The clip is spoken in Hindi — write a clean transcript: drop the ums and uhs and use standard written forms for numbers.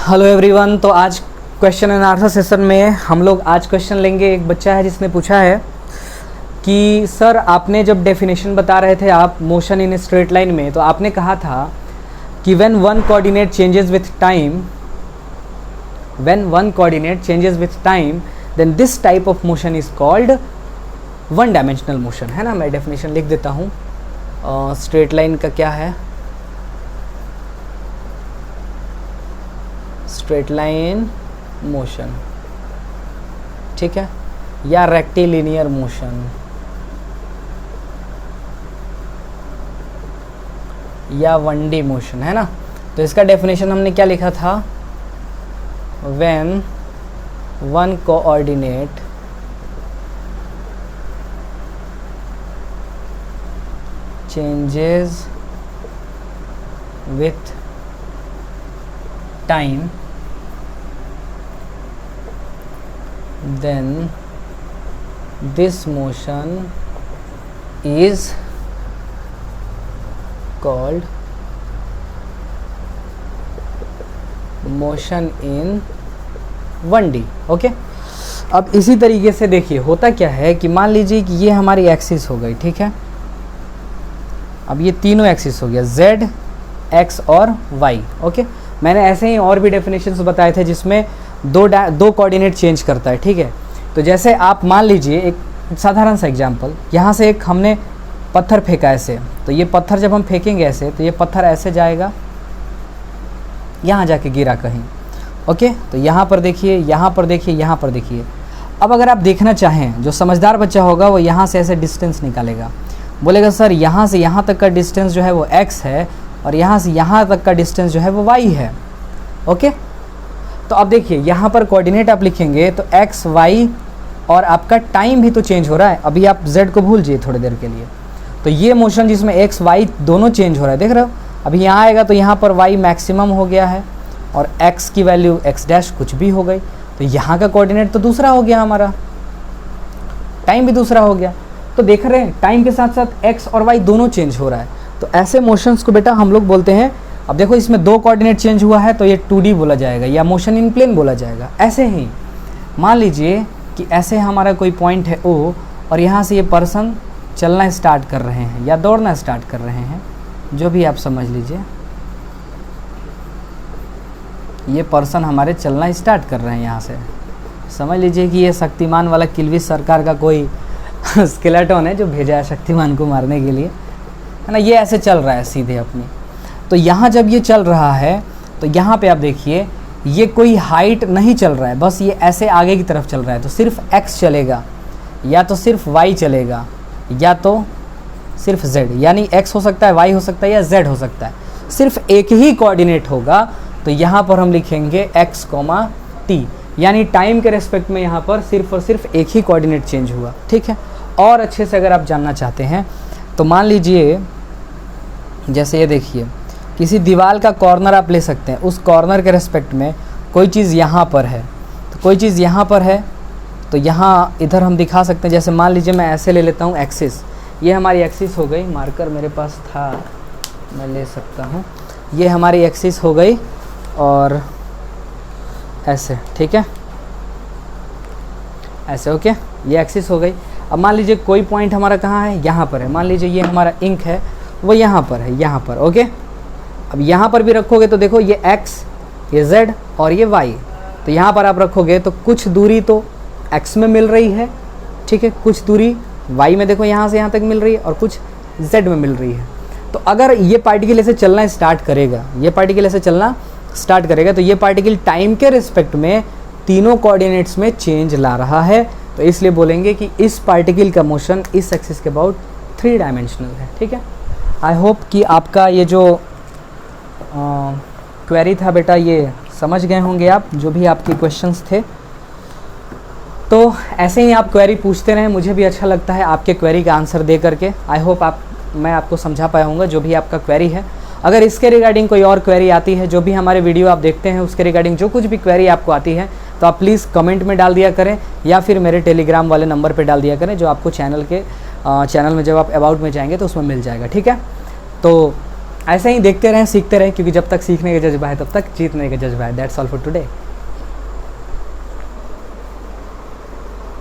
Hello everyone. तो आज क्वेश्चन एंड आंसर सेशन में हम लोग आज क्वेश्चन लेंगे। एक बच्चा है जिसने पूछा है कि सर आपने जब डेफिनेशन बता रहे थे आप मोशन इन स्ट्रेट लाइन में, तो आपने कहा था कि when one coordinate changes with time then this type of motion is called one dimensional motion, है ना। मैं डेफिनेशन लिख देता हूँ। स्ट्रेट लाइन का क्या है? स्ट्रेट लाइन मोशन, ठीक है, या रेक्टिलिनियर मोशन, या वन डी मोशन, है ना। तो इसका डेफिनेशन हमने क्या लिखा था? When one coordinate changes with time then this motion is called motion in 1D। Okay, अब इसी तरीके से देखिए होता क्या है कि मान लीजिए कि ये हमारी एक्सिस हो गई, ठीक है। अब ये तीनों एक्सिस हो गया, Z, X और Y। ओके, मैंने ऐसे ही और भी डेफिनेशंस बताए थे जिसमें दो कोऑर्डिनेट चेंज करता है, ठीक है। तो जैसे आप मान लीजिए एक साधारण सा एग्जांपल, यहाँ से एक हमने पत्थर फेंका ऐसे, तो ये पत्थर जब हम फेंकेंगे ऐसे तो ये पत्थर ऐसे जाएगा, यहाँ जाके गिरा कहीं। ओके, तो यहाँ पर देखिए, यहाँ पर देखिए, यहाँ पर देखिए। अब अगर आप देखना चाहें, जो समझदार बच्चा होगा वो यहाँ से ऐसे डिस्टेंस निकालेगा, बोलेगा सर यहाँ से यहाँ तक का डिस्टेंस जो है वो x है और यहाँ से यहाँ तक का डिस्टेंस जो है वो y है। ओके, तो अब देखिए यहाँ पर कोऑर्डिनेट आप लिखेंगे तो x, y और आपका टाइम भी तो चेंज हो रहा है। अभी आप z को भूल जाइए थोड़ी देर के लिए। तो ये मोशन जिसमें x, y दोनों चेंज हो रहा है, देख रहे हो। अभी यहाँ आएगा तो यहाँ पर y मैक्सिमम हो गया है और x की वैल्यू x डैश कुछ भी हो गई, तो यहाँ का कोऑर्डिनेट तो दूसरा हो गया, हमारा टाइम भी दूसरा हो गया। तो देख रहे हैं टाइम के साथ साथ x और y दोनों चेंज हो रहा है। तो ऐसे मोशंस को बेटा हम लोग बोलते हैं, अब देखो इसमें दो कोऑर्डिनेट चेंज हुआ है तो ये 2D बोला जाएगा या मोशन इन प्लेन बोला जाएगा। ऐसे ही मान लीजिए कि ऐसे हमारा कोई पॉइंट है O और यहाँ से ये पर्सन चलना स्टार्ट कर रहे हैं या दौड़ना स्टार्ट कर रहे हैं, जो भी आप समझ लीजिए। ये पर्सन हमारे चलना स्टार्ट कर रहे हैं, यहाँ से समझ लीजिए कि ये शक्तिमान वाला किल्विश सरकार का कोई स्केलेटन है जो भेजा है शक्तिमान को मारने के लिए, है ना। ये ऐसे चल रहा है सीधे अपनी। तो यहाँ जब ये चल रहा है तो यहाँ पे आप देखिए ये कोई हाइट नहीं चल रहा है, बस ये ऐसे आगे की तरफ चल रहा है। तो सिर्फ x चलेगा या तो सिर्फ y चलेगा या तो सिर्फ z, यानी x हो सकता है, y हो सकता है या z हो सकता है। सिर्फ एक ही कोऑर्डिनेट होगा, तो यहाँ पर हम लिखेंगे x, t, यानी टाइम के रेस्पेक्ट में यहाँ पर सिर्फ और सिर्फ एक ही कोऑर्डिनेट चेंज हुआ, ठीक है। और अच्छे से अगर आप जानना चाहते हैं तो मान लीजिए जैसे ये देखिए, किसी दीवार का कॉर्नर आप ले सकते हैं, उस कॉर्नर के रेस्पेक्ट में कोई चीज़ यहाँ पर है तो कोई चीज़ यहाँ पर है, तो यहाँ इधर हम दिखा सकते हैं। जैसे मान लीजिए मैं ऐसे ले लेता हूँ एक्सिस, ये हमारी एक्सिस हो गई, मार्कर मेरे पास था मैं ले सकता हूँ, ये हमारी एक्सिस हो गई और ऐसे, ठीक है, ऐसे। ओके, ये एक्सिस हो गई। अब मान लीजिए कोई पॉइंट हमारा कहाँ है, यहाँ पर है। मान लीजिए ये हमारा इंक है, वो यहाँ पर है, यहाँ पर। ओके, अब यहाँ पर भी रखोगे तो देखो ये x, ये z और ये y, तो यहाँ पर आप रखोगे तो कुछ दूरी तो x में मिल रही है, ठीक है, कुछ दूरी y में देखो यहाँ से यहाँ तक मिल रही है और कुछ z में मिल रही है। तो अगर ये पार्टिकल ऐसे चलना स्टार्ट करेगा, ये पार्टिकल ऐसे चलना स्टार्ट करेगा, तो ये पार्टिकल टाइम के रिस्पेक्ट में तीनों कोऑर्डिनेट्स में चेंज ला रहा है, तो इसलिए बोलेंगे कि इस पार्टिकल का मोशन इस एक्सिस के अबाउट 3 डायमेंशनल है, ठीक है। आई होप कि आपका ये जो क्वेरी था बेटा ये समझ गए होंगे आप, जो भी आपके क्वेश्चंस थे। तो ऐसे ही आप क्वेरी पूछते रहें, मुझे भी अच्छा लगता है आपके क्वेरी का आंसर दे करके। आई होप मैं आपको समझा पाया हूँगा जो भी आपका क्वेरी है। अगर इसके रिगार्डिंग कोई और क्वेरी आती है, जो भी हमारे वीडियो आप देखते हैं उसके रिगार्डिंग जो कुछ भी क्वेरी आपको आती है, तो आप प्लीज़ कमेंट में डाल दिया करें या फिर मेरे टेलीग्राम वाले नंबर पे डाल दिया करें, जो आपको चैनल में जब आप अबाउट में जाएंगे तो उसमें मिल जाएगा, ठीक है। तो ऐसे ही देखते रहें, सीखते रहें, क्योंकि जब तक सीखने का जज्बा है तब तक जीतने का जज्बा है। That's all for today.